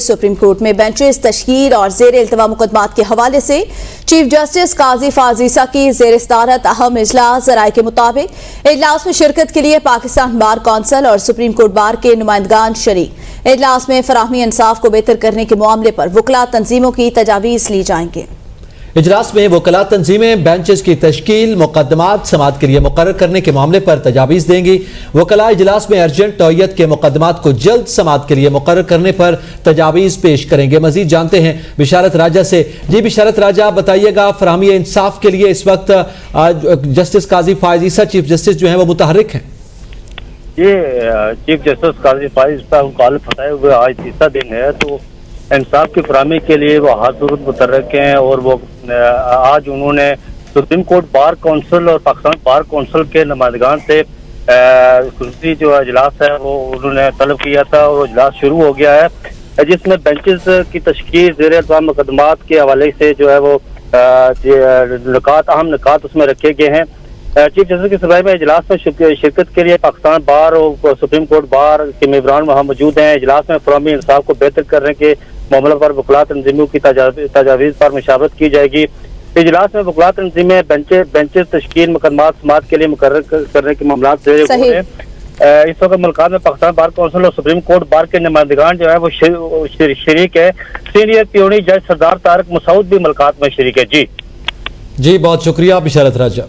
Supreme court में benches तश्कील और जेर इल्तवा मुकदमात के हवाले से चीफ जस्टिस काजी फाजीसा की जेर सदारत अहम इजलास राय के मुताबिक इजलास में शिरकत के लिए पाकिस्तान बार कौंसिल और सुप्रीम कोर्ट बार के नुमाइंदगान शरीक। इजलास में फराहमी इंसाफ को बेहतर करने के मामले पर वकला तंजीमों की तजावीज़ ली जाएंगी। इजलास में वकला तंजीमें बेंचेस की तश्कील मुकदमात समाअत के लिए मुकर्रर करने के मामले पर तजावीज़ देंगी। वकला इजलास में अर्जेंट नौयत के मुकदमात को जल्द समाअत के लिए मुकर्रर करने पर तजावीज़ पेश करेंगे। मजीद जानते हैं बिशारत राजा से। जी बिशारत राजा, बताइएगा फराहमी इंसाफ के लिए इस वक्त जस्टिस काजी फाजीसा चीफ जस्टिस जो है वो मुतहर्रिक हैं। ये चीफ जस्टिस काजी फाजीसा मुखालिफ फताए हुए आज तीसरा दिन है, तो इंसाफ की फराहमी के लिए वो हाजुर मुतहर्रिक हैं और वो आज उन्होंने सुप्रीम कोर्ट बार कौंसिल और पाकिस्तान बार कौंसिल के नुमाइंदगान से खुसूसी जो इजलास है वो उन्होंने तलब किया था और इजलास शुरू हो गया है, जिसमें बेंचेस की तश्कील ज़ेर इल्तवा मुकदमात के हवाले से जो है वो अहम निकात उसमें रखे गए हैं। चीफ जस्टिस की सभाई में इजलास में शिरकत के लिए पाकिस्तान बार और सुप्रीम कोर्ट बार के मेंबरान वहाँ मौजूद हैं। इजलास में फराहमी इंसाफ को बेहतर करने के मामले पर वकला तंजीमों की तजावीज़ पर मुशावरत की जाएगी। इजलास में वकला तंजीमें बेंचेस तश्कील मुकदमात समाअत के लिए मुकर्रर करने के मामला इस वक्त मुल्कात में पाकिस्तान बार कौंसिल और सुप्रीम कोर्ट बार के नुमाइंदगान जो है वो शरीक है। सीनियर पियोनी जज सरदार तारिक मसूद भी मुलाकात में शरीक है। जी बहुत शुक्रिया बिशारत राजा।